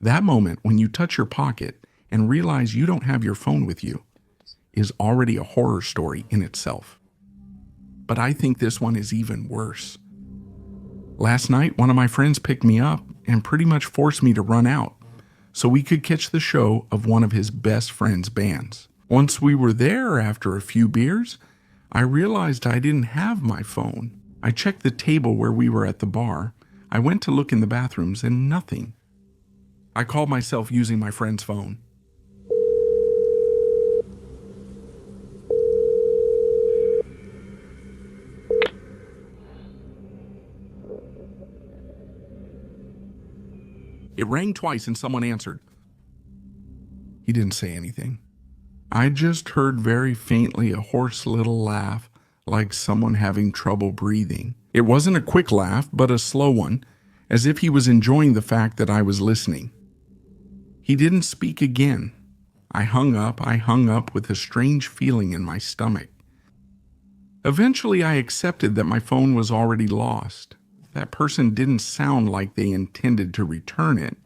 That moment when you touch your pocket and realize you don't have your phone with you is already a horror story in itself. But I think this one is even worse. Last night, one of my friends picked me up and pretty much forced me to run out so we could catch the show of one of his best friend's bands. Once we were there after a few beers, I realized I didn't have my phone. I checked the table where we were at the bar. I went to look in the bathrooms and nothing. I called myself using my friend's phone. It rang twice and someone answered. He didn't say anything. I just heard very faintly a hoarse little laugh, like someone having trouble breathing. It wasn't a quick laugh, but a slow one, as if he was enjoying the fact that I was listening. He didn't speak again. I hung up with a strange feeling in my stomach. Eventually, I accepted that my phone was already lost. That person didn't sound like they intended to return it,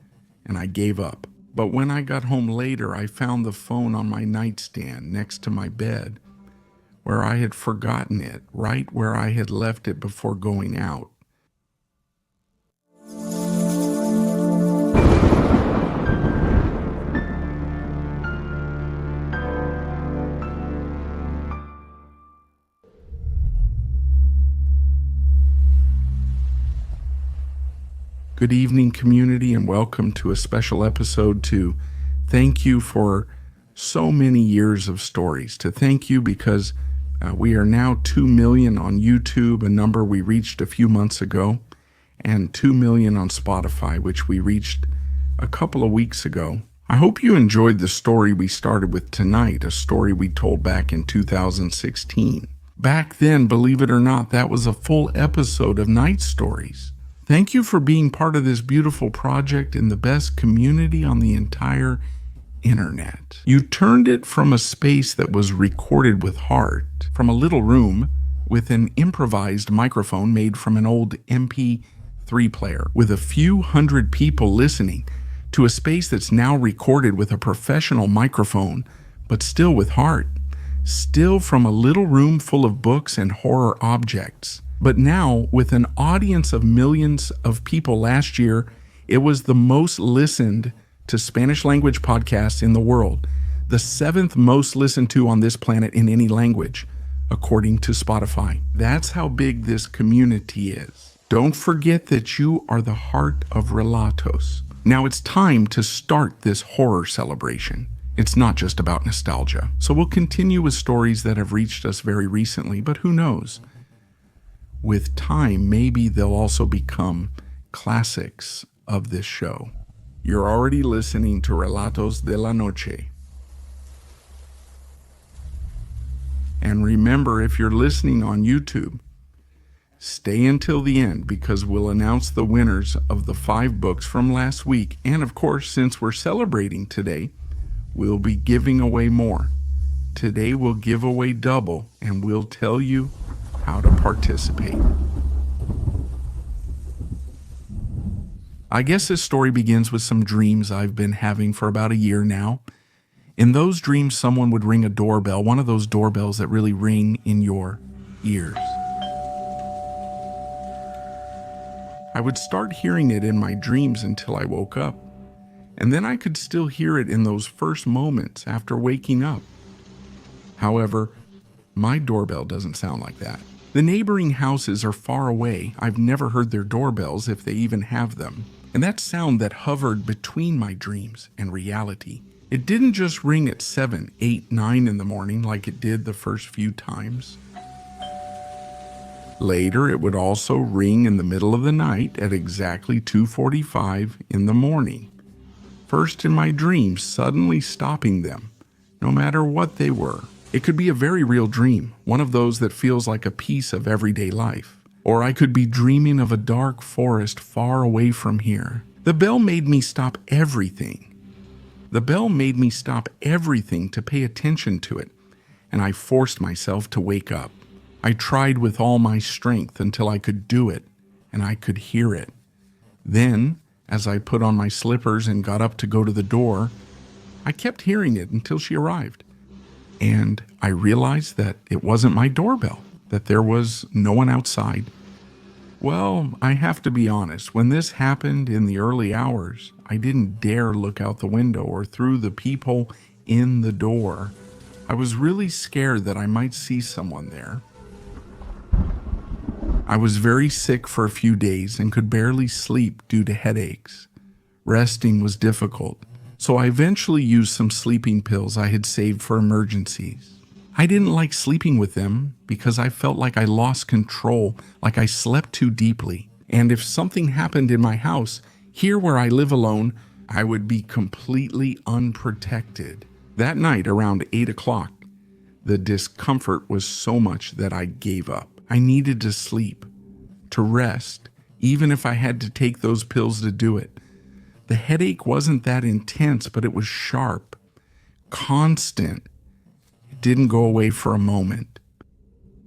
and I gave up. But when I got home later, I found the phone on my nightstand next to my bed, where I had forgotten it, right where I had left it before going out. Good evening, community, and welcome to a special episode to thank you for so many years of stories. To thank you because we are now 2 million on YouTube, a number we reached a few months ago, and 2 million on Spotify, which we reached a couple of weeks ago. I hope you enjoyed the story we started with tonight, a story we told back in 2016. Back then, believe it or not, that was a full episode of Night Stories. Thank you for being part of this beautiful project in the best community on the entire internet. You turned it from a space that was recorded with heart, from a little room with an improvised microphone made from an old MP3 player with a few hundred people listening, to a space that's now recorded with a professional microphone, but still with heart. Still from a little room full of books and horror objects. But now, with an audience of millions of people last year, it was the most listened to Spanish language podcasts in the world, the 7th most listened to on this planet in any language, according to Spotify. That's how big this community is. Don't forget that you are the heart of Relatos. Now it's time to start this horror celebration. It's not just about nostalgia. So we'll continue with stories that have reached us very recently, but who knows? With time, maybe they'll also become classics of this show. You're already listening to Relatos de la Noche. And remember, if you're listening on YouTube, stay until the end because we'll announce the winners of the 5 books from last week. And of course, since we're celebrating today, we'll be giving away more. Today we'll give away double and we'll tell you how to participate. I guess this story begins with some dreams I've been having for about a year now. In those dreams, someone would ring a doorbell, one of those doorbells that really ring in your ears. I would start hearing it in my dreams until I woke up, and then I could still hear it in those first moments after waking up. However, my doorbell doesn't sound like that. The neighboring houses are far away. I've never heard their doorbells if they even have them. And that sound that hovered between my dreams and reality, it didn't just ring at 7, 8, 9 in the morning like it did the first few times. Later, it would also ring in the middle of the night at exactly 2:45 in the morning. First in my dreams, suddenly stopping them, no matter what they were. It could be a very real dream, one of those that feels like a piece of everyday life. Or I could be dreaming of a dark forest far away from here. The bell made me stop everything. The bell made me stop everything to pay attention to it, and I forced myself to wake up. I tried with all my strength until I could do it, and I could hear it. Then, As I put on my slippers and got up to go to the door, I kept hearing it until she arrived. And I realized that it wasn't my doorbell, that there was no one outside. Well, I have to be honest, when this happened in the early hours, I didn't dare look out the window or through the peephole in the door. I was really scared that I might see someone there. I was very sick for a few days and could barely sleep due to headaches. Resting was difficult, so I eventually used some sleeping pills I had saved for emergencies. I didn't like sleeping with them because I felt like I lost control, like I slept too deeply. And if something happened in my house, here where I live alone, I would be completely unprotected. That night around 8 o'clock, the discomfort was so much that I gave up. I needed to sleep, to rest, even if I had to take those pills to do it. The headache wasn't that intense, but it was sharp, constant. It didn't go away for a moment.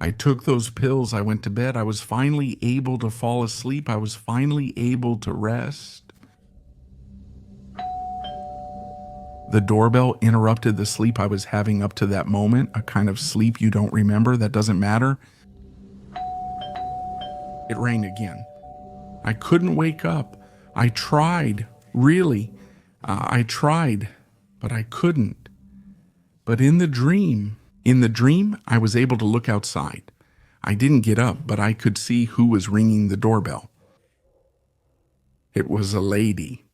I took those pills, I went to bed, I was finally able to fall asleep, I was finally able to rest. The doorbell interrupted the sleep I was having up to that moment, a kind of sleep you don't remember, that doesn't matter. It rang again. I couldn't wake up. I tried, really. I tried, but I couldn't. But in the dream, I was able to look outside. I didn't get up, but I could see who was ringing the doorbell. It was a lady.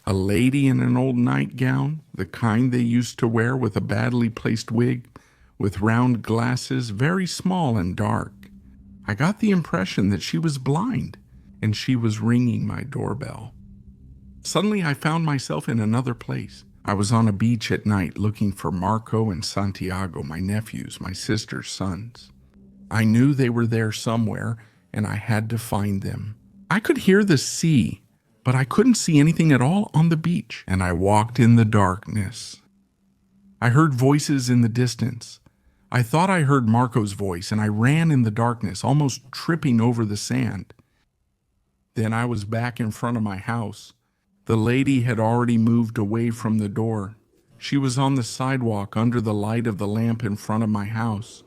A lady in an old nightgown, the kind they used to wear with a badly placed wig, with round glasses, very small and dark. I got the impression that she was blind, and she was ringing my doorbell. Suddenly I found myself in another place. I was on a beach at night looking for Marco and Santiago, my nephews, my sister's sons. I knew they were there somewhere, and I had to find them. I could hear the sea, but I couldn't see anything at all on the beach, and I walked in the darkness. I heard voices in the distance. I thought I heard Marco's voice, and I ran in the darkness, almost tripping over the sand. Then I was back in front of my house. The lady had already moved away from the door. She was on the sidewalk under the light of the lamp in front of my house.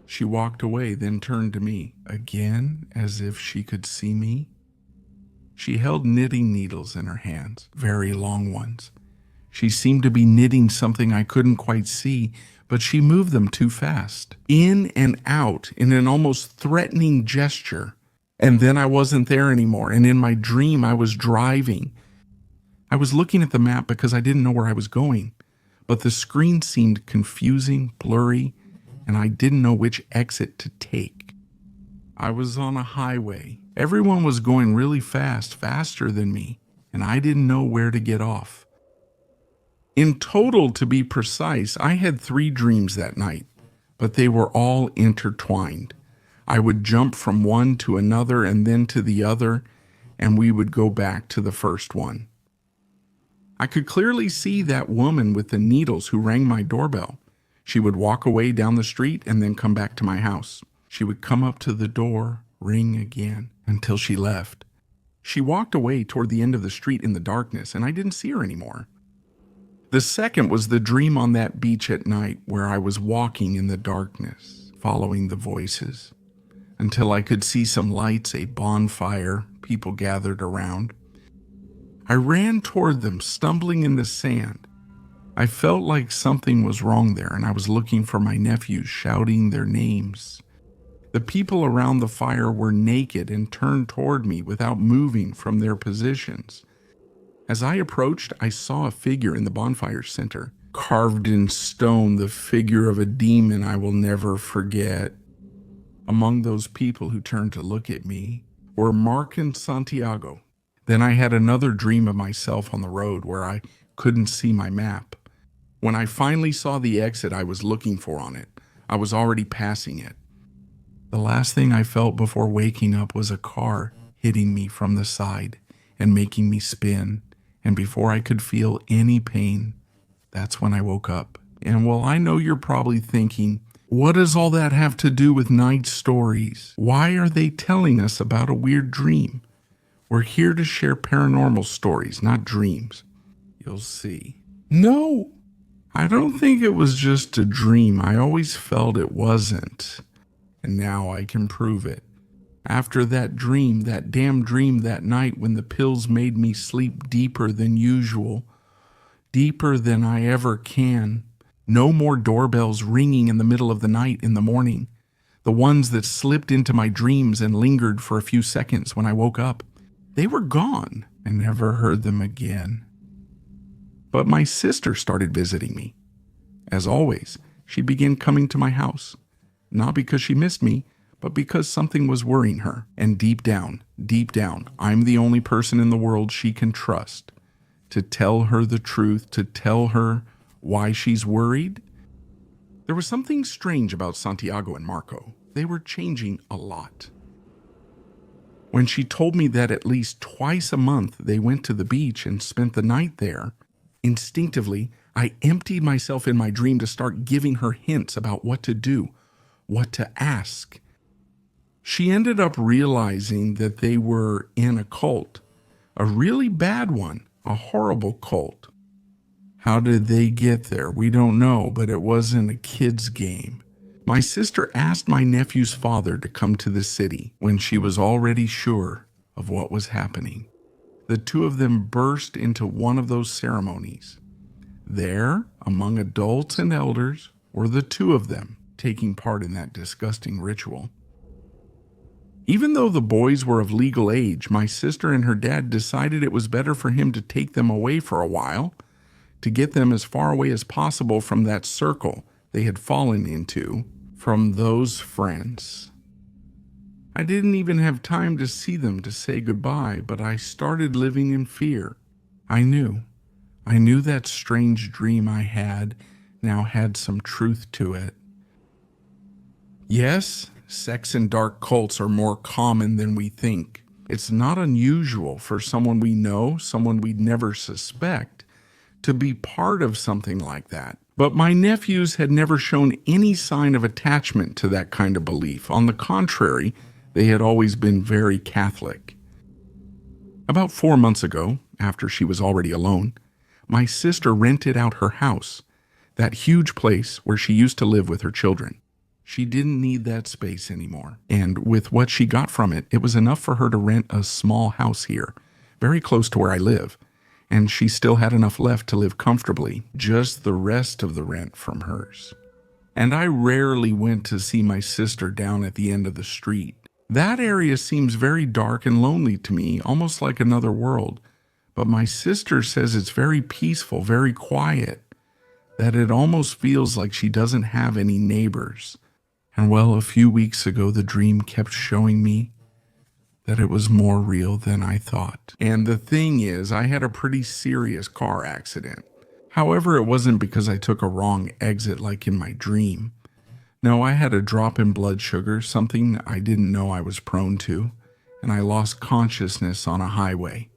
She walked away, then turned to me, again as if she could see me. She held knitting needles in her hands, very long ones. She seemed to be knitting something I couldn't quite see, but she moved them too fast, in and out in an almost threatening gesture. And then I wasn't there anymore, and in my dream I was driving. I was looking at the map because I didn't know where I was going, but the screen seemed confusing, blurry, and I didn't know which exit to take. I was on a highway. Everyone was going really fast, faster than me, and I didn't know where to get off. In total, to be precise, I had 3 dreams that night, but they were all intertwined. I would jump from one to another and then to the other, and we would go back to the first one. I could clearly see that woman with the needles who rang my doorbell. She would walk away down the street and then come back to my house. She would come up to the door, ring again, until she left. She walked away toward the end of the street in the darkness, and I didn't see her anymore. The second was the dream on that beach at night where I was walking in the darkness, following the voices, until I could see some lights, a bonfire, people gathered around. I ran toward them, stumbling in the sand. I felt like something was wrong there, and I was looking for my nephews, shouting their names. The people around the fire were naked and turned toward me without moving from their positions. As I approached, I saw a figure in the bonfire center, carved in stone, the figure of a demon I will never forget. Among those people who turned to look at me were Mark and Santiago. Then I had another dream of myself on the road where I couldn't see my map. When I finally saw the exit I was looking for on it, I was already passing it. The last thing I felt before waking up was a car hitting me from the side and making me spin. And before I could feel any pain, that's when I woke up. And well, I know you're probably thinking, what does all that have to do with night stories? Why are they telling us about a weird dream? We're here to share paranormal stories, not dreams. You'll see. No, I don't think it was just a dream. I always felt it wasn't. And now I can prove it. After that dream, that damn dream that night when the pills made me sleep deeper than usual, deeper than I ever can. No more doorbells ringing in the middle of the night in the morning. The ones that slipped into my dreams and lingered for a few seconds when I woke up. They were gone. I never heard them again. But my sister started visiting me. As always, she began coming to my house. Not because she missed me, but because something was worrying her. And deep down, I'm the only person in the world she can trust to tell her the truth, to tell her why she's worried. There was something strange about Santiago and Marco. They were changing a lot. When she told me that at least twice a month they went to the beach and spent the night there, instinctively, I emptied myself in my dream to start giving her hints about what to do, what to ask. She ended up realizing that they were in a cult, a really bad one, a horrible cult. How did they get there? We don't know, but it wasn't a kid's game. My sister asked my nephew's father to come to the city when she was already sure of what was happening. The two of them burst into one of those ceremonies. There, among adults and elders, were the two of them taking part in that disgusting ritual. Even though the boys were of legal age, my sister and her dad decided it was better for him to take them away for a while, to get them as far away as possible from that circle they had fallen into, from those friends. I didn't even have time to see them to say goodbye, but I started living in fear. I knew that strange dream I had now had some truth to it. Yes, sex and dark cults are more common than we think. It's not unusual for someone we know, someone we'd never suspect, to be part of something like that. But my nephews had never shown any sign of attachment to that kind of belief. On the contrary, they had always been very Catholic. About 4 months ago, after she was already alone, my sister rented out her house, that huge place where she used to live with her children. She didn't need that space anymore, and with what she got from it, it was enough for her to rent a small house here, very close to where I live, and she still had enough left to live comfortably, just the rest of the rent from hers. And I rarely went to see my sister down at the end of the street. That area seems very dark and lonely to me, almost like another world, but my sister says it's very peaceful, very quiet, that it almost feels like she doesn't have any neighbors. And well, a few weeks ago, the dream kept showing me that it was more real than I thought. And the thing is, I had a pretty serious car accident. However, it wasn't because I took a wrong exit like in my dream. No, I had a drop in blood sugar, something I didn't know I was prone to, and I lost consciousness on a highway.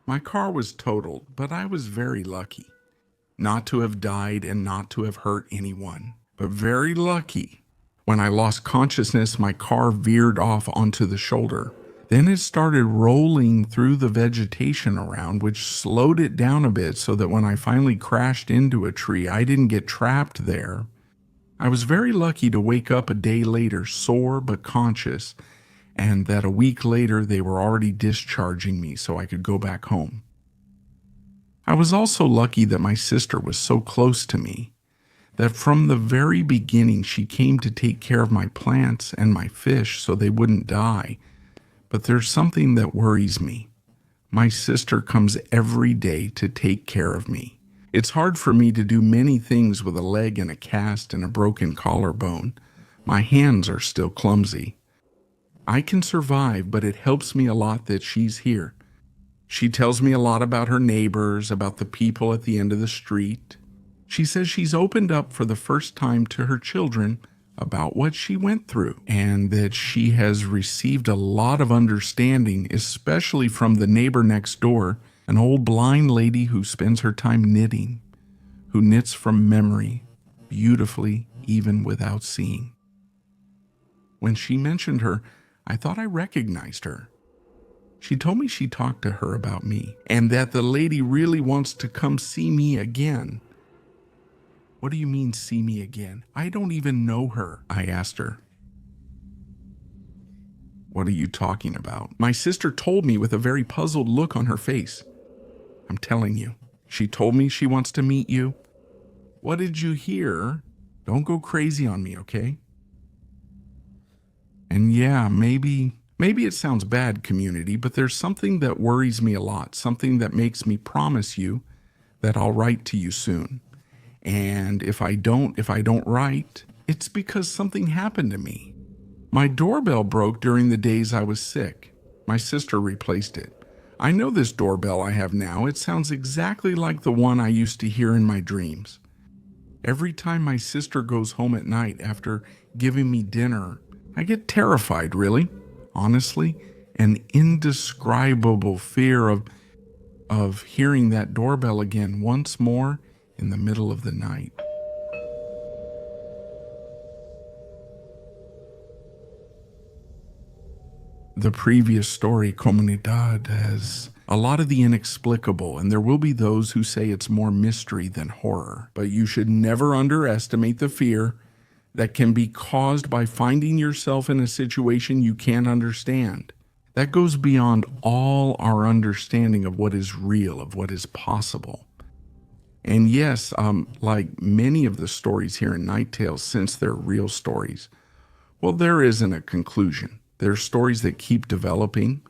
My car was totaled, but I was very lucky. Not to have died and not to have hurt anyone, but very lucky. When I lost consciousness, my car veered off onto the shoulder. Then it started rolling through the vegetation around, which slowed it down a bit so that when I finally crashed into a tree, I didn't get trapped there. I was very lucky to wake up a day later, sore but conscious, and that a week later they were already discharging me so I could go back home. I was also lucky that my sister was so close to me, that from the very beginning she came to take care of my plants and my fish so they wouldn't die. But there's something that worries me. My sister comes every day to take care of me. It's hard for me to do many things with a leg and a cast and a broken collarbone. My hands are still clumsy. I can survive, but it helps me a lot that she's here. She tells me a lot about her neighbors, about the people at the end of the street. She says she's opened up for the first time to her children about what she went through, and that she has received a lot of understanding, especially from the neighbor next door, an old blind lady who spends her time knitting, who knits from memory, beautifully, even without seeing. When she mentioned her, I thought I recognized her. She told me she talked to her about me and that the lady really wants to come see me again. What do you mean, see me again? I don't even know her, I asked her. What are you talking about? My sister told me with a very puzzled look on her face. I'm telling you, she told me she wants to meet you. What did you hear? Don't go crazy on me, okay? And yeah, maybe it sounds bad, community, but there's something that worries me a lot, something that makes me promise you that I'll write to you soon. And if I don't write, it's because something happened to me. My doorbell broke during the days I was sick. My sister replaced it. I know this doorbell I have now. It sounds exactly like the one I used to hear in my dreams. Every time my sister goes home at night after giving me dinner, I get terrified, really. Honestly, an indescribable fear of hearing that doorbell again once more in the middle of the night. The previous story, Comunidad, has a lot of the inexplicable, and there will be those who say it's more mystery than horror. But you should never underestimate the fear that can be caused by finding yourself in a situation you can't understand. That goes beyond all our understanding of what is real, of what is possible. And yes, like many of the stories here in Night Tales, since they're real stories, well, there isn't a conclusion. There's stories that keep developing.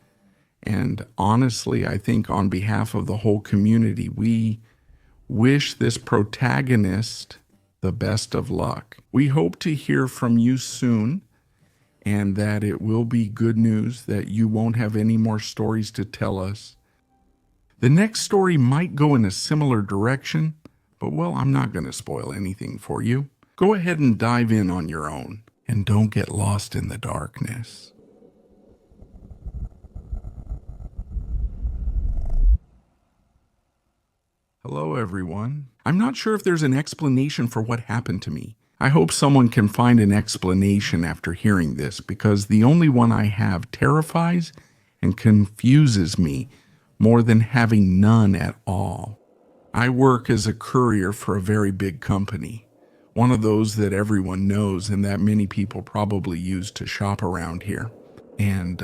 And honestly, I think on behalf of the whole community, we wish this protagonist the best of luck. We hope to hear from you soon, and that it will be good news, that you won't have any more stories to tell us. The next story might go in a similar direction, but well, I'm not going to spoil anything for you. Go ahead and dive in on your own, and don't get lost in the darkness. Hello, everyone. I'm not sure if there's an explanation for what happened to me. I hope someone can find an explanation after hearing this, because the only one I have terrifies and confuses me more than having none at all. I work as a courier for a very big company, one of those that everyone knows and that many people probably use to shop around here. And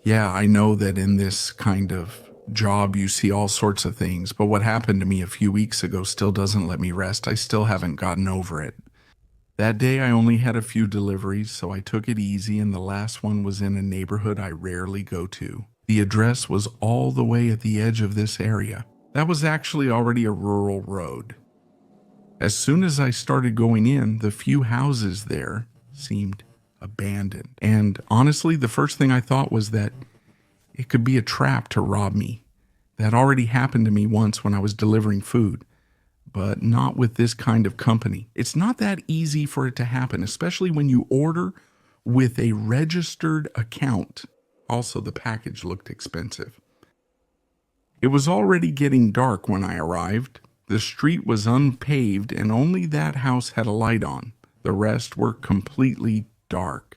yeah, I know that in this kind of job you see all sorts of things, but what happened to me a few weeks ago still doesn't let me rest. I still haven't gotten over it. That day I only had a few deliveries, so I took it easy, and the last one was in a neighborhood I rarely go to. The address was all the way at the edge of this area. That was actually already a rural road. As soon as I started going in, the few houses there seemed abandoned. And honestly, the first thing I thought was that it could be a trap to rob me. That already happened to me once when I was delivering food, but not with this kind of company. It's not that easy for it to happen, especially when you order with a registered account. Also, the package looked expensive. It was already getting dark when I arrived. The street was unpaved and only that house had a light on. The rest were completely dark.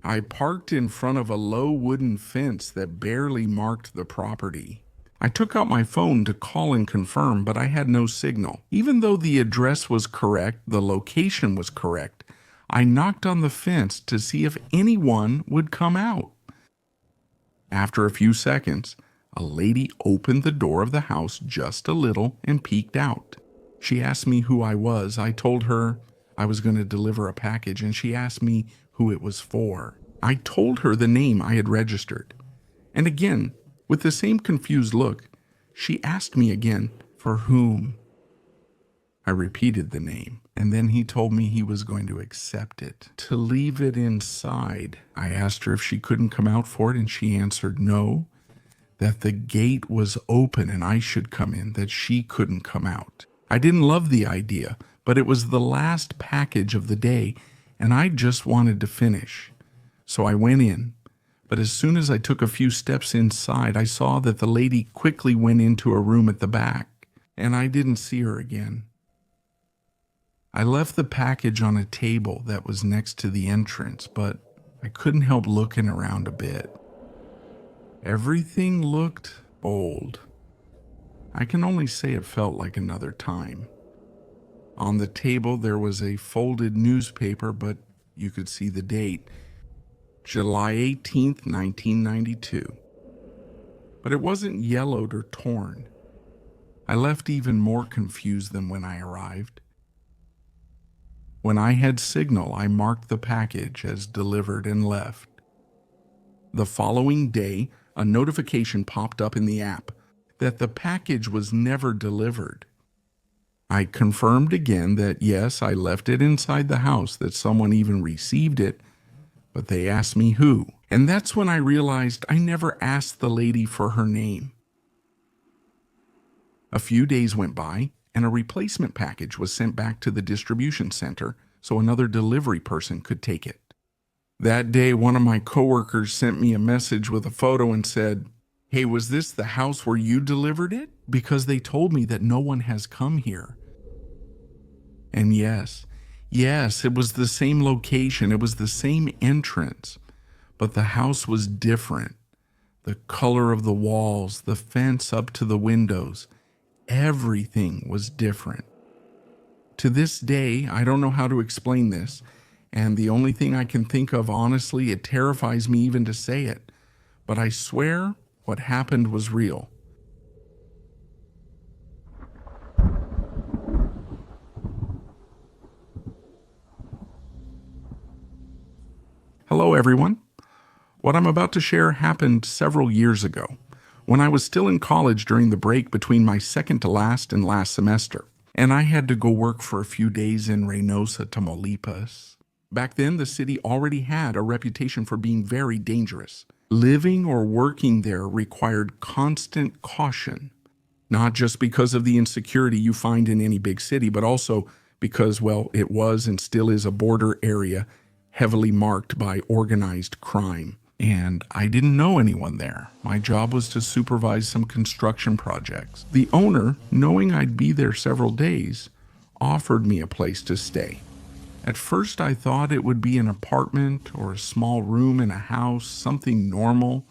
I parked in front of a low wooden fence that barely marked the property. I took out my phone to call and confirm, but I had no signal. Even though the address was correct, the location was correct, I knocked on the fence to see if anyone would come out. After a few seconds, a lady opened the door of the house just a little and peeked out. She asked me who I was. I told her I was going to deliver a package, and she asked me who it was for. I told her the name I had registered. And again, with the same confused look, she asked me again for whom. I repeated the name, and then he told me he was going to accept it, to leave it inside. I asked her if she couldn't come out for it, and she answered no, that the gate was open and I should come in, that she couldn't come out. I didn't love the idea, but it was the last package of the day, and I just wanted to finish. So I went in, but as soon as I took a few steps inside, I saw that the lady quickly went into a room at the back, and I didn't see her again. I left the package on a table that was next to the entrance, but I couldn't help looking around a bit. Everything looked old. I can only say it felt like another time. On the table there was a folded newspaper, but you could see the date, July 18th, 1992. But it wasn't yellowed or torn. I left even more confused than when I arrived. When I had signal, I marked the package as delivered and left. The following day, a notification popped up in the app that the package was never delivered. I confirmed again that yes, I left it inside the house, that someone even received it, but they asked me who. And that's when I realized I never asked the lady for her name. A few days went by, and a replacement package was sent back to the distribution center so another delivery person could take it. That day, one of my coworkers sent me a message with a photo and said, "Hey, was this the house where you delivered it? Because they told me that no one has come here." And yes, it was the same location, it was the same entrance, but the house was different. The color of the walls, the fence up to the windows, everything was different. To this day, I don't know how to explain this, and the only thing I can think of, honestly, it terrifies me even to say it, but I swear what happened was real. Hello, everyone. What I'm about to share happened several years ago, when I was still in college during the break between my second to last and last semester, and I had to go work for a few days in Reynosa, Tamaulipas. Back then, the city already had a reputation for being very dangerous. Living or working there required constant caution, not just because of the insecurity you find in any big city, but also because, well, it was and still is a border area heavily marked by organized crime. And I didn't know anyone there. My job was to supervise some construction projects. The owner, knowing I'd be there several days, offered me a place to stay. At first I thought it would be an apartment or a small room in a house, something normal.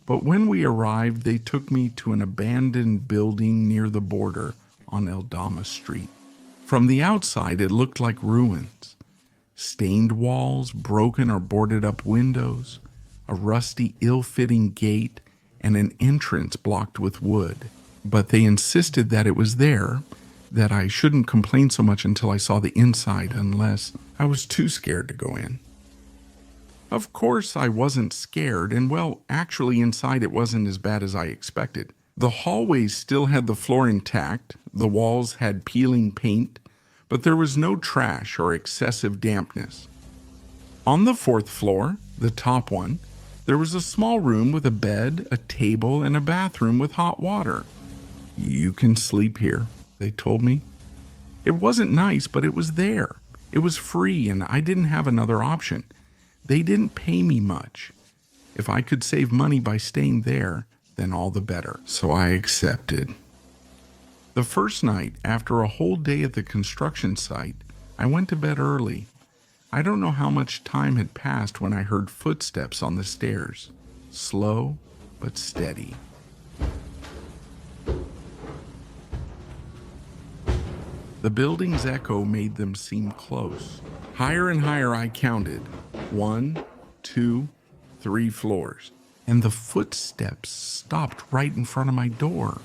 But when we arrived, they took me to an abandoned building near the border on Eldama Street. From the outside, it looked like ruins. Stained walls, broken or boarded up windows, a rusty, ill-fitting gate, and an entrance blocked with wood. But they insisted that it was there, that I shouldn't complain so much until I saw the inside, unless I was too scared to go in. Of course, I wasn't scared, and well, actually inside it wasn't as bad as I expected. The hallways still had the floor intact, the walls had peeling paint, but there was no trash or excessive dampness. On the fourth floor, the top one, there was a small room with a bed, a table, and a bathroom with hot water. "You can sleep here," they told me. It wasn't nice, but it was there. It was free, and I didn't have another option. They didn't pay me much. If I could save money by staying there, then all the better. So I accepted. The first night, after a whole day at the construction site, I went to bed early. I don't know how much time had passed when I heard footsteps on the stairs, slow but steady. The building's echo made them seem close. Higher and higher I counted. 1, 2, 3 floors. And the footsteps stopped right in front of my door.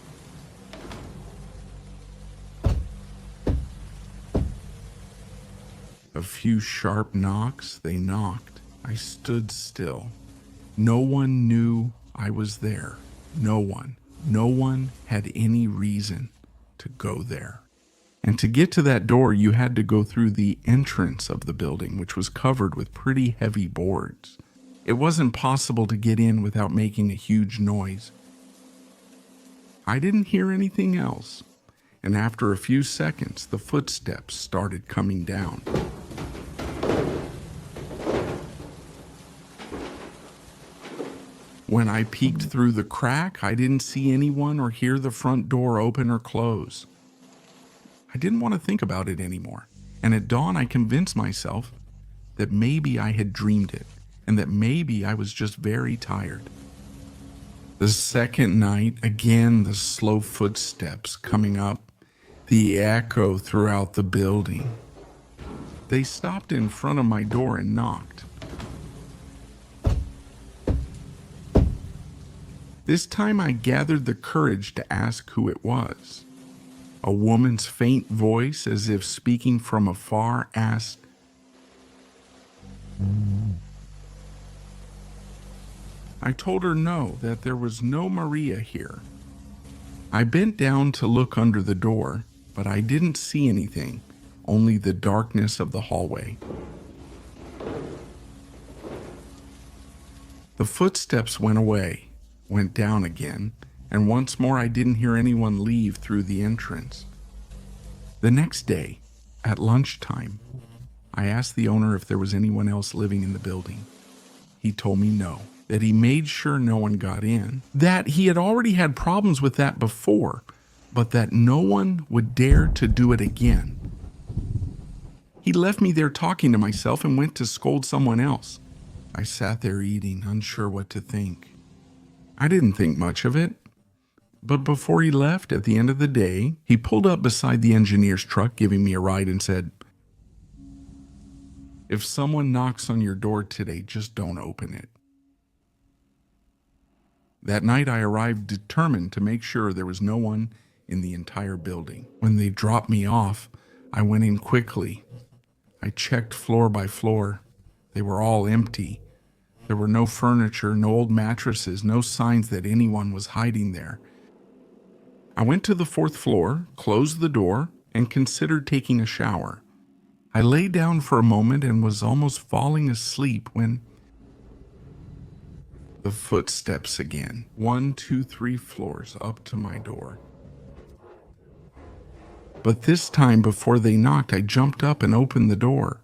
A few sharp knocks, they knocked. I stood still. No one knew I was there. No one. No one had any reason to go there. And to get to that door, you had to go through the entrance of the building, which was covered with pretty heavy boards. It wasn't possible to get in without making a huge noise. I didn't hear anything else, and after a few seconds, the footsteps started coming down. When I peeked through the crack, I didn't see anyone or hear the front door open or close. I didn't want to think about it anymore, and at dawn I convinced myself that maybe I had dreamed it, and that maybe I was just very tired. The second night, again the slow footsteps coming up, the echo throughout the building. They stopped in front of my door and knocked. This time I gathered the courage to ask who it was. A woman's faint voice, as if speaking from afar, asked, I told her no, that there was no Maria here. I bent down to look under the door, but I didn't see anything, only the darkness of the hallway. The footsteps went away, went down again, and once more I didn't hear anyone leave through the entrance. The next day, at lunchtime, I asked the owner if there was anyone else living in the building. He told me no, that he made sure no one got in, that he had already had problems with that before, but that no one would dare to do it again. He left me there talking to myself and went to scold someone else. I sat there eating, unsure what to think. I didn't think much of it. But before he left, at the end of the day, he pulled up beside the engineer's truck, giving me a ride, and said, if someone knocks on your door today, just don't open it. That night I arrived determined to make sure there was no one in the entire building. When they dropped me off, I went in quickly. I checked floor by floor. They were all empty. There were no furniture, no old mattresses, no signs that anyone was hiding there. I went to the 4th floor, closed the door, and considered taking a shower. I lay down for a moment and was almost falling asleep when the footsteps again, 1, 2, 3 floors up to my door. But this time, before they knocked, I jumped up and opened the door.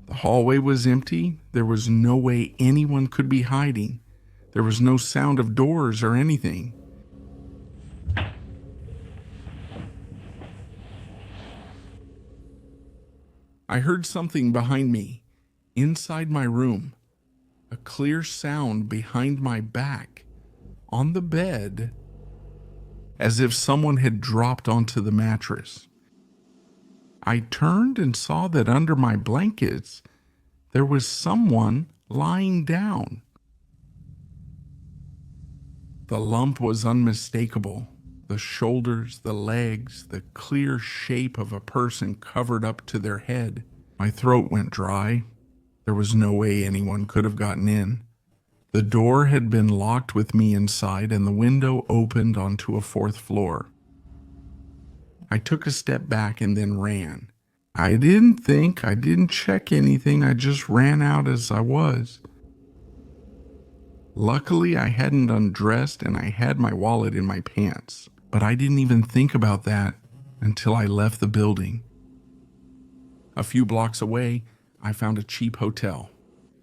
The hallway was empty. There was no way anyone could be hiding. There was no sound of doors or anything. I heard something behind me, inside my room. A clear sound behind my back, on the bed, as if someone had dropped onto the mattress. I turned and saw that under my blankets, there was someone lying down. The lump was unmistakable. The shoulders, the legs, the clear shape of a person covered up to their head. My throat went dry. There was no way anyone could have gotten in. The door had been locked with me inside, and the window opened onto a 4th floor. I took a step back and then ran. I didn't check anything. I just ran out as I was. Luckily, I hadn't undressed and I had my wallet in my pants, but I didn't even think about that until I left the building. A few blocks away, I found a cheap hotel.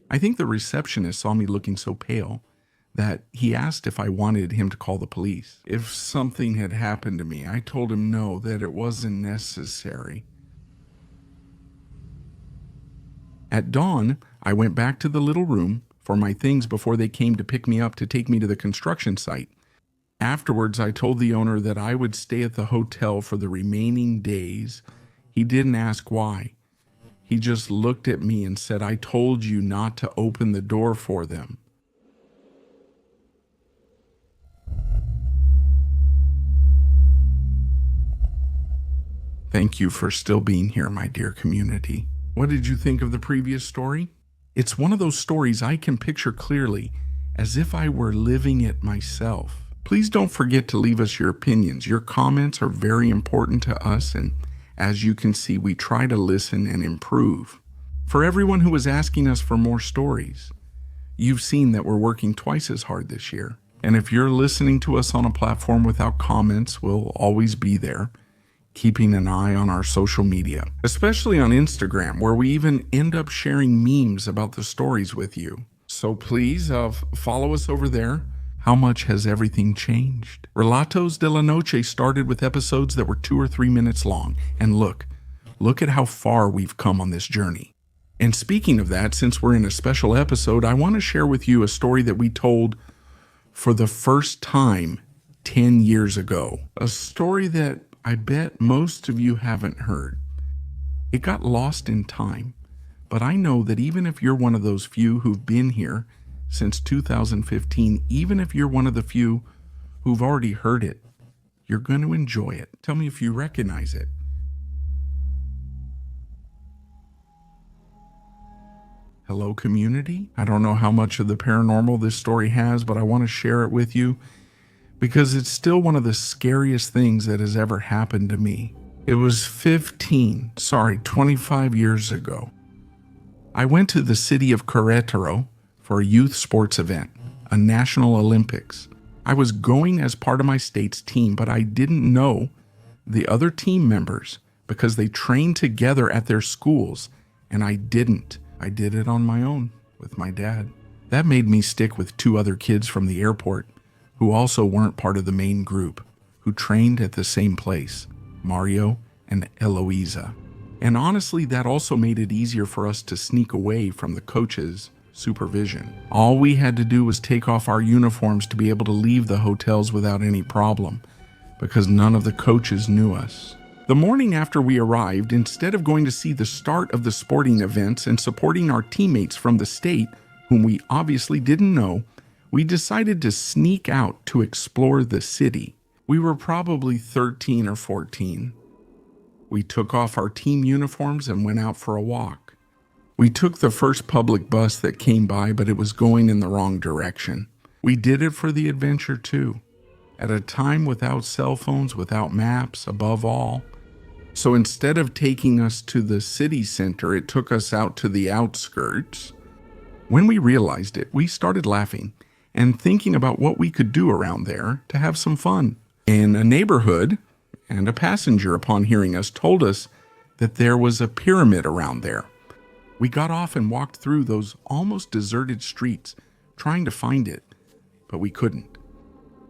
I think the receptionist saw me looking so pale that he asked if I wanted him to call the police. If something had happened to me, I told him no, that it wasn't necessary. At dawn, I went back to the little room for my things before they came to pick me up to take me to the construction site. Afterwards, I told the owner that I would stay at the hotel for the remaining days. He didn't ask why. He just looked at me and said, I told you not to open the door for them. Thank you for still being here, my dear community. What did you think of the previous story? It's one of those stories I can picture clearly, as if I were living it myself. Please don't forget to leave us your opinions. Your comments are very important to us, and as you can see, we try to listen and improve. For everyone who is asking us for more stories, you've seen that we're working twice as hard this year. And if you're listening to us on a platform without comments, we'll always be there, keeping an eye on our social media, especially on Instagram, where we even end up sharing memes about the stories with you. So please follow us over there. How much has everything changed? Relatos de la Noche started with episodes that were 2 or 3 minutes long. And look at how far we've come on this journey. And speaking of that, since we're in a special episode, I want to share with you a story that we told for the first time 10 years ago. A story that I bet most of you haven't heard. It got lost in time, but I know that even if you're one of those few who've been here since 2015, even if you're one of the few who've already heard it, you're going to enjoy it. Tell me if you recognize it. Hello, community. I don't know how much of the paranormal this story has, but I want to share it with you because it's still one of the scariest things that has ever happened to me. It was 25 years ago. I went to the city of Querétaro for a youth sports event, a national Olympics. I was going as part of my state's team, but I didn't know the other team members because they trained together at their schools, and I didn't. I did it on my own with my dad. That made me stick with two other kids from the airport who also weren't part of the main group, who trained at the same place, Mario and Eloisa. And honestly, that also made it easier for us to sneak away from the coach's supervision. All we had to do was take off our uniforms to be able to leave the hotels without any problem, because none of the coaches knew us. The morning after we arrived, instead of going to see the start of the sporting events and supporting our teammates from the state, whom we obviously didn't know, we decided to sneak out to explore the city. We were probably 13 or 14. We took off our team uniforms and went out for a walk. We took the first public bus that came by, but it was going in the wrong direction. We did it for the adventure too, at a time without cell phones, without maps, above all. So instead of taking us to the city center, it took us out to the outskirts. When we realized it, we started laughing and thinking about what we could do around there to have some fun. In a neighborhood, and a passenger, upon hearing us, told us that there was a pyramid around there. We got off and walked through those almost deserted streets, trying to find it, but we couldn't.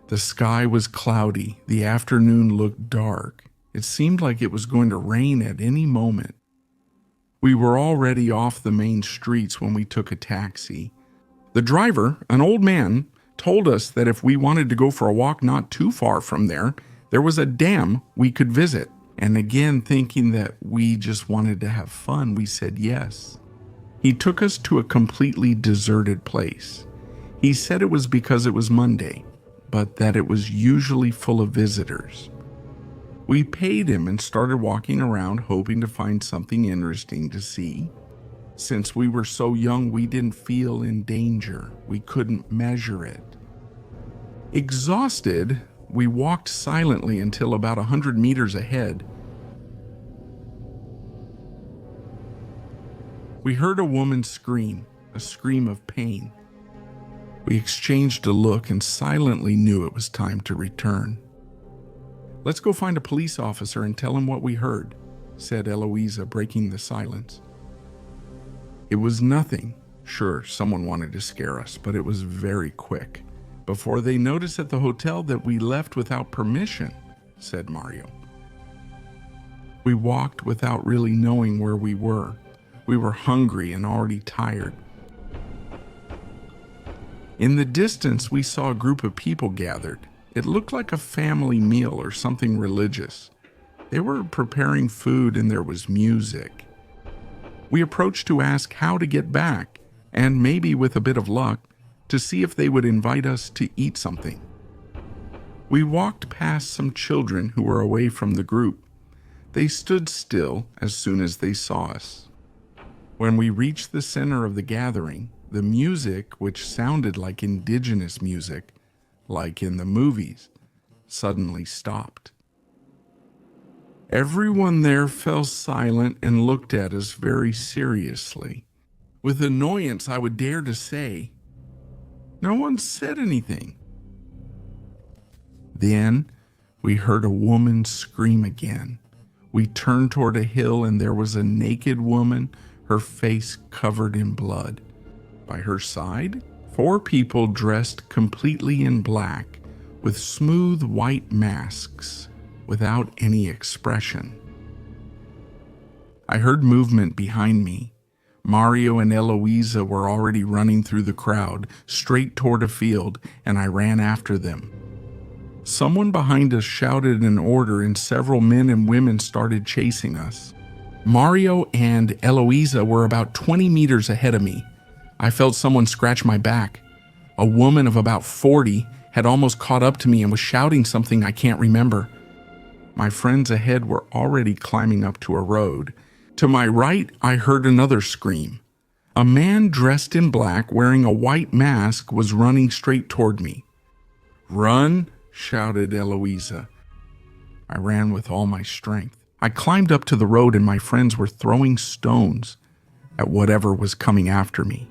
The sky was cloudy. The afternoon looked dark. It seemed like it was going to rain at any moment. We were already off the main streets when we took a taxi. The driver, an old man, told us that if we wanted to go for a walk not too far from there was a dam we could visit. And again, thinking that we just wanted to have fun, we said yes. He took us to a completely deserted place. He said it was because it was Monday, but that it was usually full of visitors. We paid him and started walking around, hoping to find something interesting to see. Since we were so young, we didn't feel in danger. We couldn't measure it. Exhausted, we walked silently until about 100 meters ahead. We heard a woman scream, a scream of pain. We exchanged a look and silently knew it was time to return. "Let's go find a police officer and tell him what we heard," said Eloisa, breaking the silence. It was nothing. Sure, someone wanted to scare us, but it was very quick. "Before they noticed at the hotel that we left without permission," said Mario. We walked without really knowing where we were. We were hungry and already tired. In the distance, we saw a group of people gathered. It looked like a family meal or something religious. They were preparing food and there was music. We approached to ask how to get back, and maybe with a bit of luck, to see if they would invite us to eat something. We walked past some children who were away from the group. They stood still as soon as they saw us. When we reached the center of the gathering, the music, which sounded like indigenous music, like in the movies, suddenly stopped. Everyone there fell silent and looked at us very seriously. With annoyance, I would dare to say, no one said anything. Then we heard a woman scream again. We turned toward a hill and there was a naked woman, her face covered in blood. By her side, 4 people dressed completely in black with smooth white masks without any expression. I heard movement behind me. Mario and Eloisa were already running through the crowd, straight toward a field, and I ran after them. Someone behind us shouted an order, and several men and women started chasing us. Mario and Eloisa were about 20 meters ahead of me. I felt someone scratch my back. A woman of about 40 had almost caught up to me and was shouting something I can't remember. My friends ahead were already climbing up to a road. To my right, I heard another scream. A man dressed in black, wearing a white mask, was running straight toward me. "Run!" shouted Eloisa. I ran with all my strength. I climbed up to the road, and my friends were throwing stones at whatever was coming after me.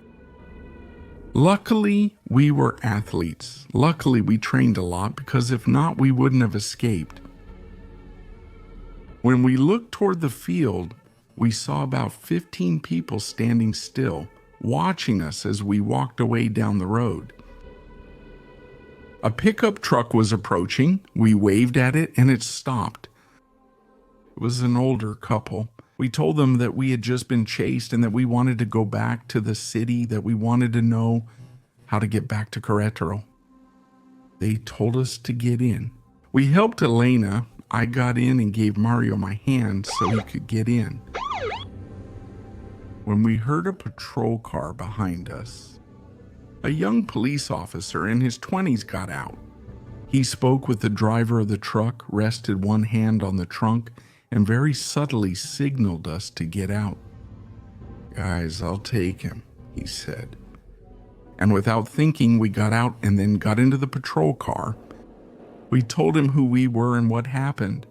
Luckily, we were athletes. Luckily, we trained a lot, because if not, we wouldn't have escaped. When we looked toward the field, we saw about 15 people standing still, watching us as we walked away down the road. A pickup truck was approaching. We waved at it, and it stopped. It was an older couple. We told them that we had just been chased and that we wanted to go back to the city, that we wanted to know how to get back to Querétaro. They told us to get in. We helped Elena. I got in and gave Mario my hand so he could get in. When we heard a patrol car behind us, a young police officer in his 20s got out. He spoke with the driver of the truck, rested one hand on the trunk, and very subtly signaled us to get out. "Guys, I'll take him," he said. And without thinking, we got out and then got into the patrol car. We told him who we were and what happened.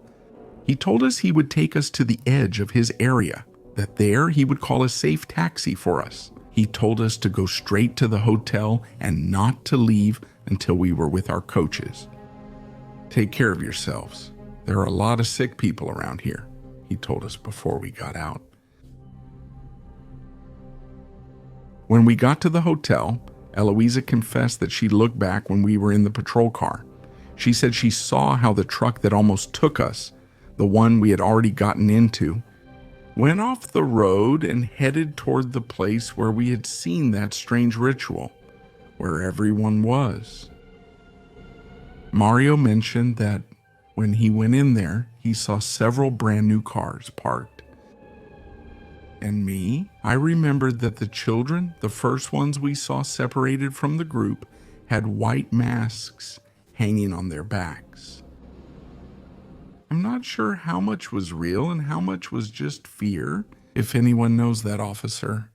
He told us he would take us to the edge of his area, that there he would call a safe taxi for us. He told us to go straight to the hotel and not to leave until we were with our coaches. "Take care of yourselves. There are a lot of sick people around here," he told us before we got out. When we got to the hotel, Eloisa confessed that she looked back when we were in the patrol car. She said she saw how the truck that almost took us, the one we had already gotten into, went off the road and headed toward the place where we had seen that strange ritual, where everyone was. Mario mentioned that when he went in there, he saw several brand new cars parked. And me, I remembered that the children, the first ones we saw separated from the group, had white masks hanging on their backs. I'm not sure how much was real and how much was just fear, if anyone knows that officer.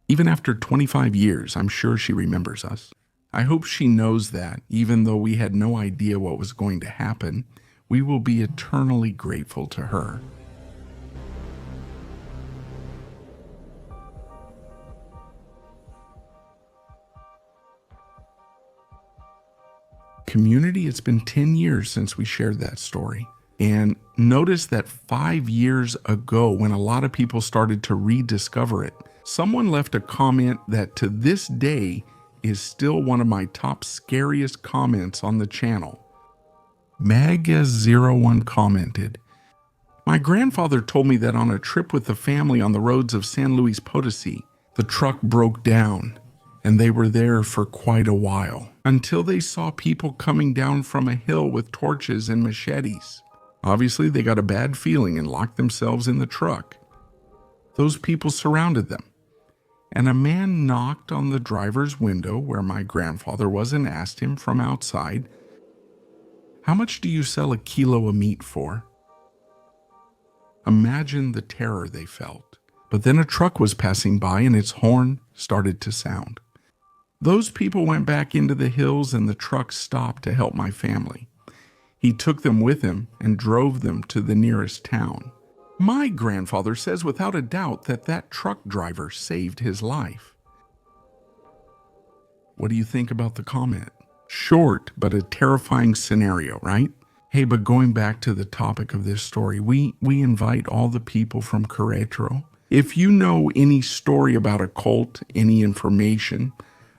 Even after 25 years, I'm sure she remembers us. I hope she knows that, even though we had no idea what was going to happen, we will be eternally grateful to her. Community, it's been 10 years since we shared that story. And notice that 5 years ago, when a lot of people started to rediscover it, someone left a comment that to this day is still one of my top scariest comments on the channel. Maga01 commented, "My grandfather told me that on a trip with the family on the roads of San Luis Potosí, the truck broke down, and they were there for quite a while, until they saw people coming down from a hill with torches and machetes. Obviously, they got a bad feeling and locked themselves in the truck. Those people surrounded them, and a man knocked on the driver's window where my grandfather was and asked him from outside, 'How much do you sell a kilo of meat for?' Imagine the terror they felt. But then a truck was passing by and its horn started to sound. Those people went back into the hills and the truck stopped to help my family. He took them with him and drove them to the nearest town. My grandfather says without a doubt that that truck driver saved his life." What do you think about the comment? Short, but a terrifying scenario, right? Hey, but going back to the topic of this story, we invite all the people from Querétaro. If you know any story about a cult, any information,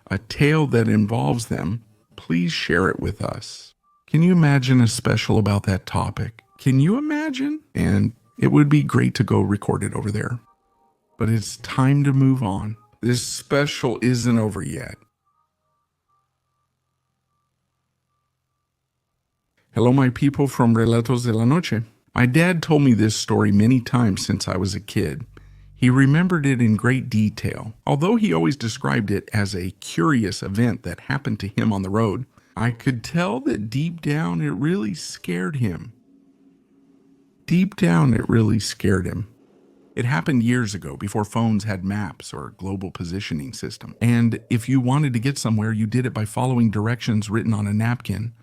a tale that involves them, please share it with us. Can you imagine a special about that topic? Can you imagine? And it would be great to go record it over there. But it's time to move on. This special isn't over yet. Hello, my people from Relatos de la Noche. My dad told me this story many times since I was a kid. He remembered it in great detail. Although he always described it as a curious event that happened to him on the road, I could tell that deep down it really scared him. Deep down it really scared him. It happened years ago, before phones had maps or a global positioning system. And if you wanted to get somewhere, you did it by following directions written on a napkin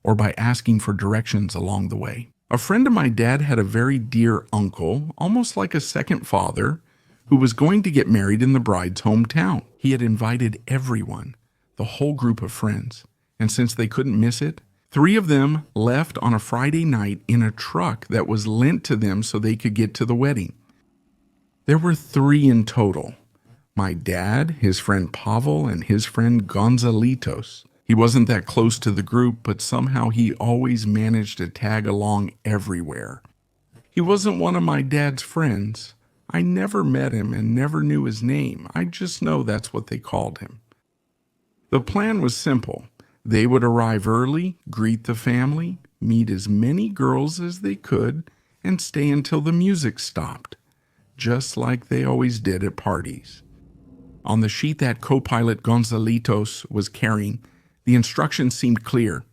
or by asking for directions along the way. A friend of my dad had a very dear uncle, almost like a second father, who was going to get married in the bride's hometown. He had invited everyone, the whole group of friends. And since they couldn't miss it, 3 of them left on a Friday night in a truck that was lent to them so they could get to the wedding. There were 3 in total. My dad, his friend Pavel, and his friend Gonzalitos. He wasn't that close to the group, but somehow he always managed to tag along everywhere. He wasn't one of my dad's friends. I never met him and never knew his name. I just know that's what they called him. The plan was simple. They would arrive early, greet the family, meet as many girls as they could, and stay until the music stopped, just like they always did at parties. On the sheet that co-pilot Gonzalitos was carrying, the instructions seemed clear.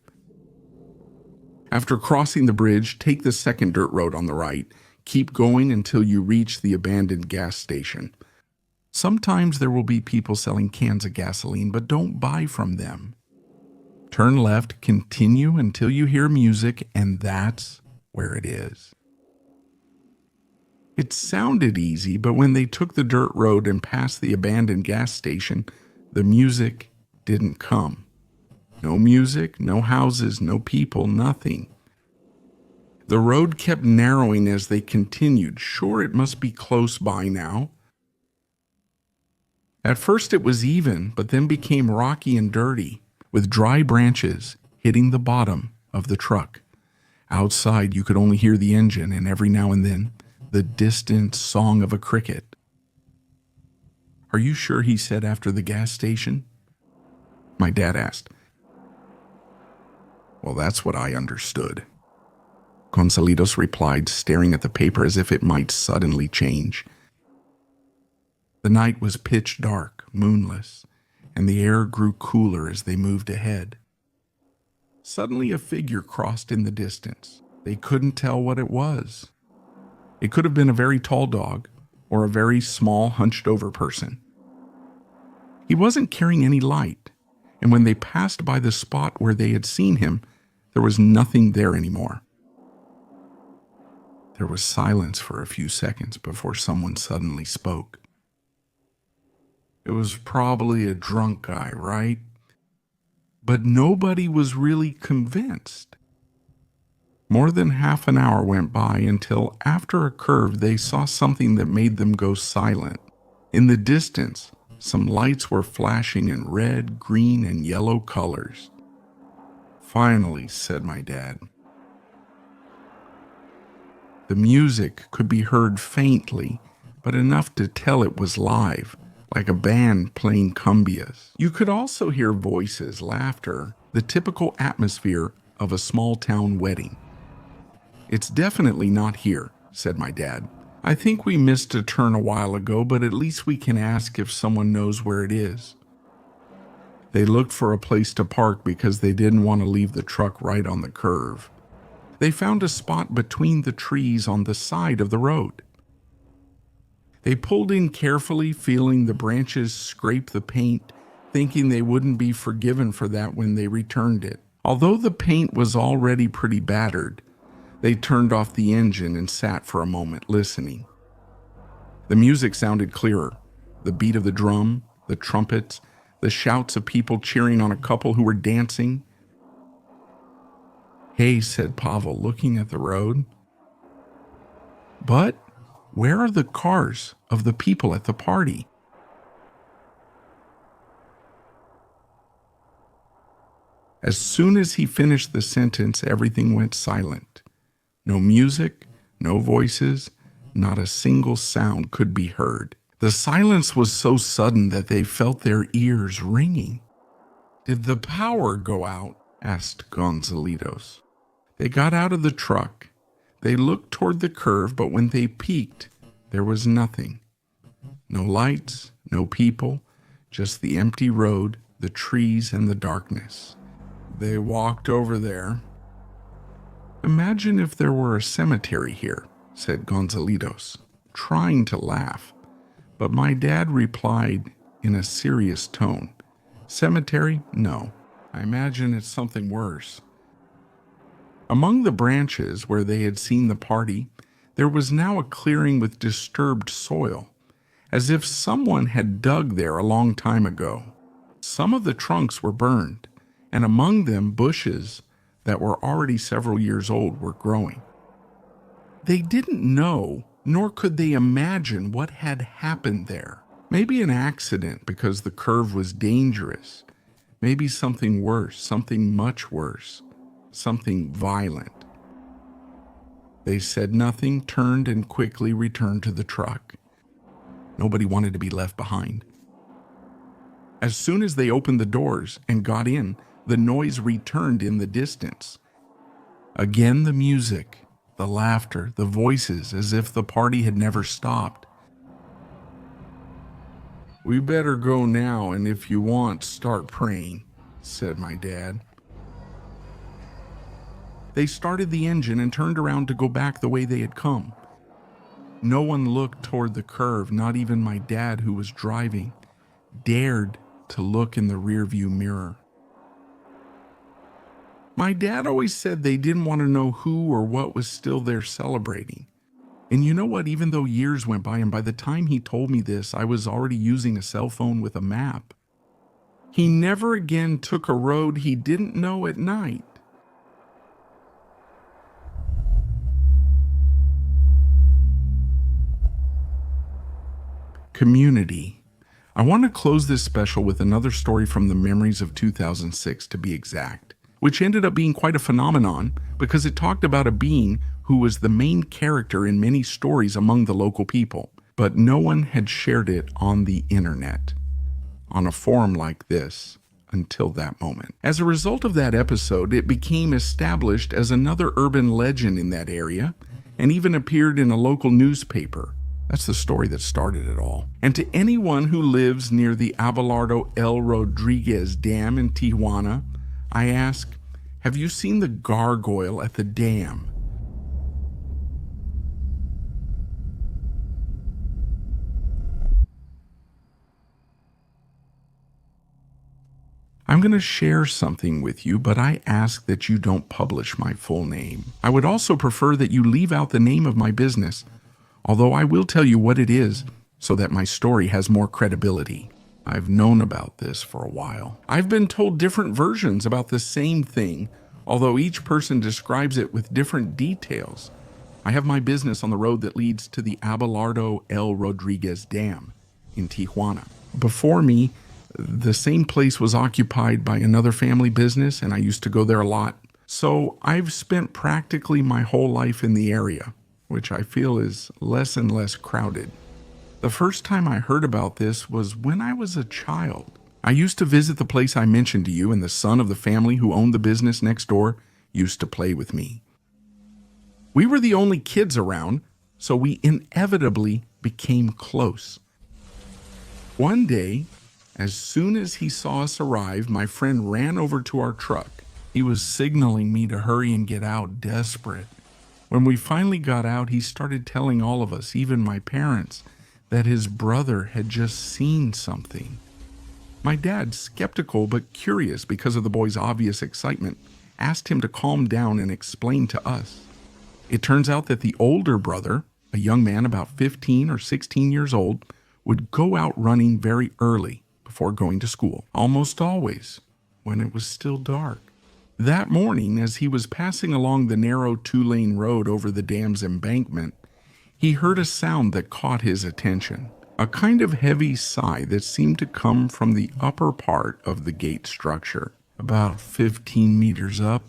After crossing the bridge, take the second dirt road on the right. Keep going until you reach the abandoned gas station. Sometimes there will be people selling cans of gasoline, but don't buy from them. Turn left, continue until you hear music, and that's where it is. It sounded easy, but when they took the dirt road and passed the abandoned gas station, the music didn't come. No music, no houses, no people, nothing. The road kept narrowing as they continued. Sure, it must be close by now. At first it was even, but then became rocky and dirty, with dry branches hitting the bottom of the truck. Outside, you could only hear the engine, and every now and then, the distant song of a cricket. "Are you sure he said after the gas station?" my dad asked. "Well, that's what I understood," Gonzalitos replied, staring at the paper as if it might suddenly change. The night was pitch dark, moonless, and the air grew cooler as they moved ahead. Suddenly a figure crossed in the distance. They couldn't tell what it was. It could have been a very tall dog or a very small, hunched-over person. He wasn't carrying any light, and when they passed by the spot where they had seen him, there was nothing there anymore. There was silence for a few seconds before someone suddenly spoke. "It was probably a drunk guy, right?" But nobody was really convinced. More than half an hour went by until after a curve they saw something that made them go silent. In the distance, some lights were flashing in red, green, and yellow colors. "Finally," said my dad. The music could be heard faintly, but enough to tell it was live, like a band playing cumbias. You could also hear voices, laughter, the typical atmosphere of a small-town wedding. "It's definitely not here," said my dad. "I think we missed a turn a while ago, but at least we can ask if someone knows where it is." They looked for a place to park because they didn't want to leave the truck right on the curve. They found a spot between the trees on the side of the road. They pulled in carefully, feeling the branches scrape the paint, thinking they wouldn't be forgiven for that when they returned it. Although the paint was already pretty battered, they turned off the engine and sat for a moment listening. The music sounded clearer. The beat of the drum, the trumpets, the shouts of people cheering on a couple who were dancing. "Hey," said Pavel, looking at the road. "But where are the cars of the people at the party?" As soon as he finished the sentence, everything went silent. No music, no voices, not a single sound could be heard. The silence was so sudden that they felt their ears ringing. "Did the power go out?" asked Gonzalitos. They got out of the truck. They looked toward the curve, but when they peeked, there was nothing. No lights, no people, just the empty road, the trees, and the darkness. They walked over there. "Imagine if there were a cemetery here," said Gonzalitos, trying to laugh. But my dad replied in a serious tone, "Cemetery? No. I imagine it's something worse." Among the branches where they had seen the party, there was now a clearing with disturbed soil, as if someone had dug there a long time ago. Some of the trunks were burned, and among them bushes that were already several years old were growing. They didn't know, nor could they imagine what had happened there. Maybe an accident because the curve was dangerous. Maybe something worse, something much worse, something violent. They said nothing, turned, and quickly returned to the truck. Nobody wanted to be left behind. As soon as they opened the doors and got in, the noise returned in the distance. Again the music, the laughter, the voices, as if the party had never stopped. "We better go now, and if you want, start praying," said my dad. They started the engine and turned around to go back the way they had come. No one looked toward the curve, not even my dad, who was driving, dared to look in the rearview mirror. My dad always said they didn't want to know who or what was still there celebrating. And you know what? Even though years went by, and by the time he told me this, I was already using a cell phone with a map. He never again took a road he didn't know at night. Community. I want to close this special with another story from the memories of 2006, to be exact, which ended up being quite a phenomenon because it talked about a being who was the main character in many stories among the local people, but no one had shared it on the internet, on a forum like this, until that moment. As a result of that episode, it became established as another urban legend in that area and even appeared in a local newspaper. That's the story that started it all. And to anyone who lives near the Abelardo El Rodriguez Dam in Tijuana, I ask, have you seen the gargoyle at the dam? I'm going to share something with you, but I ask that you don't publish my full name. I would also prefer that you leave out the name of my business, although I will tell you what it is so that my story has more credibility. I've known about this for a while. I've been told different versions about the same thing, although each person describes it with different details. I have my business on the road that leads to the Abelardo El Rodriguez Dam in Tijuana. Before me, the same place was occupied by another family business, and I used to go there a lot. So I've spent practically my whole life in the area, which I feel is less and less crowded. The first time I heard about this was when I was a child. I used to visit the place I mentioned to you, and the son of the family who owned the business next door used to play with me. We were the only kids around, so we inevitably became close. One day, as soon as he saw us arrive, my friend ran over to our truck. He was signaling me to hurry and get out, desperate. When we finally got out, he started telling all of us, even my parents, that his brother had just seen something. My dad, skeptical but curious because of the boy's obvious excitement, asked him to calm down and explain to us. It turns out that the older brother, a young man about 15 or 16 years old, would go out running very early before going to school, almost always when it was still dark. That morning, as he was passing along the narrow 2-lane road over the dam's embankment, he heard a sound that caught his attention, a kind of heavy sigh that seemed to come from the upper part of the gate structure, about 15 meters up.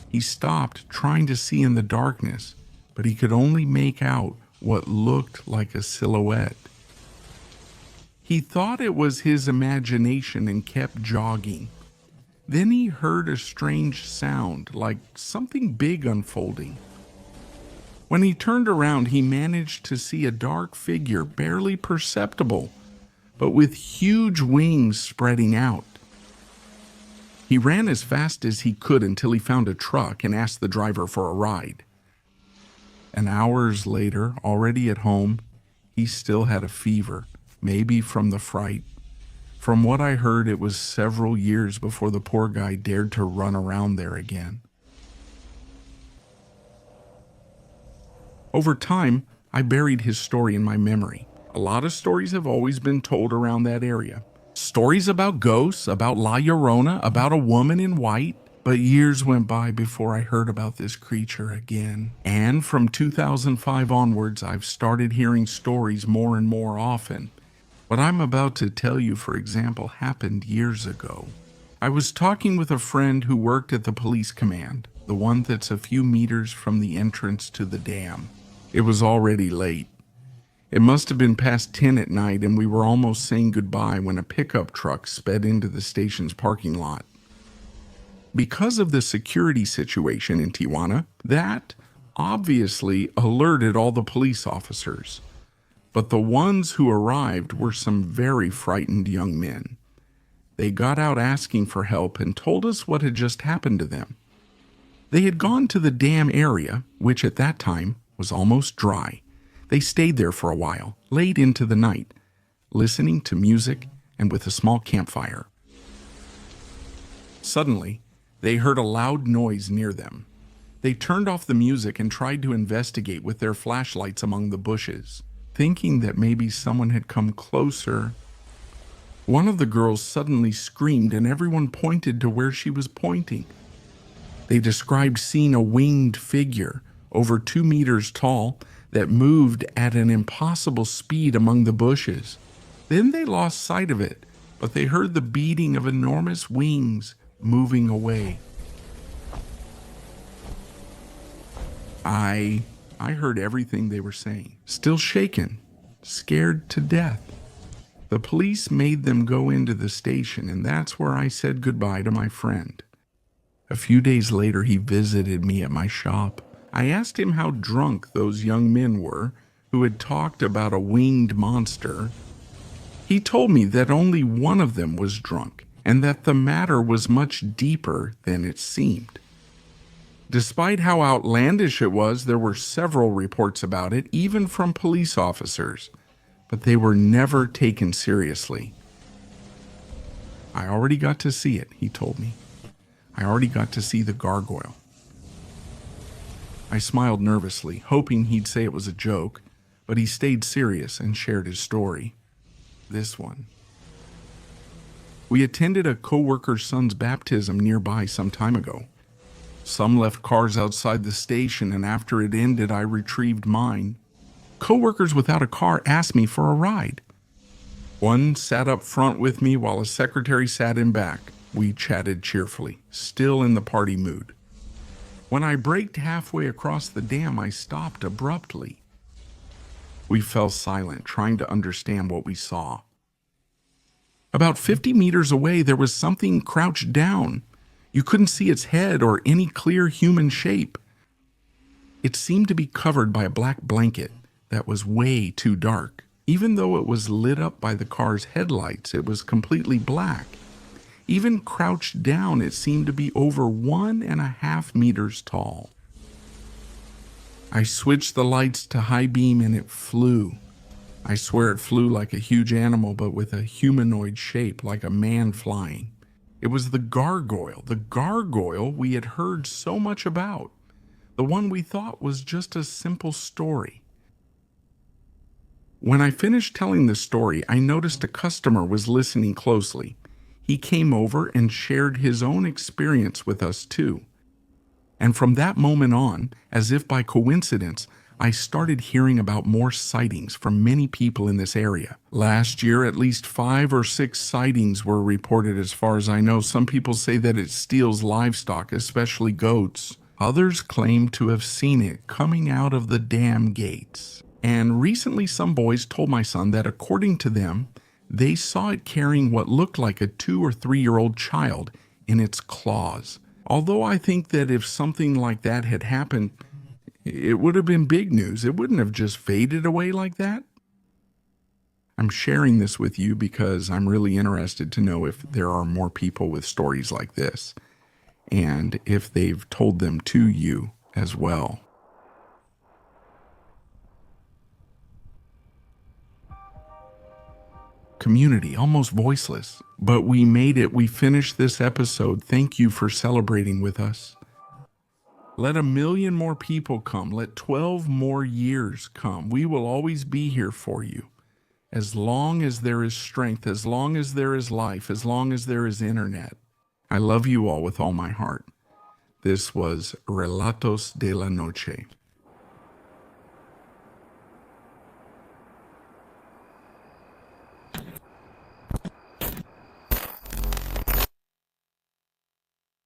He stopped, trying to see in the darkness, but he could only make out what looked like a silhouette. He thought it was his imagination and kept jogging. Then he heard a strange sound, like something big unfolding. When he turned around, he managed to see a dark figure, barely perceptible, but with huge wings spreading out. He ran as fast as he could until he found a truck and asked the driver for a ride. And hours later, already at home, he still had a fever, maybe from the fright. From what I heard, it was several years before the poor guy dared to run around there again. Over time, I buried his story in my memory. A lot of stories have always been told around that area. Stories about ghosts, about La Llorona, about a woman in white. But years went by before I heard about this creature again. And from 2005 onwards, I've started hearing stories more and more often. What I'm about to tell you, for example, happened years ago. I was talking with a friend who worked at the police command, the one that's a few meters from the entrance to the dam. It was already late. It must have been past 10 at night, and we were almost saying goodbye when a pickup truck sped into the station's parking lot. Because of the security situation in Tijuana, that obviously alerted all the police officers. But the ones who arrived were some very frightened young men. They got out asking for help and told us what had just happened to them. They had gone to the dam area, which at that time was almost dry. They stayed there for a while, late into the night, listening to music and with a small campfire. Suddenly, they heard a loud noise near them. They turned off the music and tried to investigate with their flashlights among the bushes, thinking that maybe someone had come closer. One of the girls suddenly screamed and everyone pointed to where she was pointing. They described seeing a winged figure, over 2 meters tall, that moved at an impossible speed among the bushes. Then they lost sight of it, but they heard the beating of enormous wings moving away. I heard everything they were saying, still shaken, scared to death. The police made them go into the station, and that's where I said goodbye to my friend. A few days later, he visited me at my shop. I asked him how drunk those young men were who had talked about a winged monster. He told me that only one of them was drunk, and that the matter was much deeper than it seemed. Despite how outlandish it was, there were several reports about it, even from police officers, but they were never taken seriously. I already got to see it, he told me. I already got to see the gargoyle. I smiled nervously, hoping he'd say it was a joke, but he stayed serious and shared his story. This one. We attended a co-worker's son's baptism nearby some time ago. Some left cars outside the station, and after it ended, I retrieved mine. Co-workers without a car asked me for a ride. One sat up front with me while a secretary sat in back. We chatted cheerfully, still in the party mood. When I braked halfway across the dam, I stopped abruptly. We fell silent, trying to understand what we saw. About 50 meters away, there was something crouched down. You couldn't see its head or any clear human shape. It seemed to be covered by a black blanket that was way too dark. Even though it was lit up by the car's headlights, it was completely black. Even crouched down, it seemed to be over 1.5 meters tall. I switched the lights to high beam and it flew. I swear it flew like a huge animal, but with a humanoid shape, like a man flying. It was the gargoyle we had heard so much about, the one we thought was just a simple story. When I finished telling the story, I noticed a customer was listening closely. He came over and shared his own experience with us too. And from that moment on, as if by coincidence, I started hearing about more sightings from many people in this area. Last year, at least 5 or 6 sightings were reported as far as I know. Some people say that it steals livestock, especially goats. Others claim to have seen it coming out of the dam gates. And recently some boys told my son that according to them, they saw it carrying what looked like a 2 or 3-year-old child in its claws. Although I think that if something like that had happened, it would have been big news. It wouldn't have just faded away like that. I'm sharing this with you because I'm really interested to know if there are more people with stories like this, and if they've told them to you as well. Community, almost voiceless, but we made it. We finished this episode. Thank you for celebrating with us. Let 1 million more people come. Let 12 more years come. We will always be here for you. As long as there is strength, as long as there is life, as long as there is internet. I love you all with all my heart. This was Relatos de la Noche.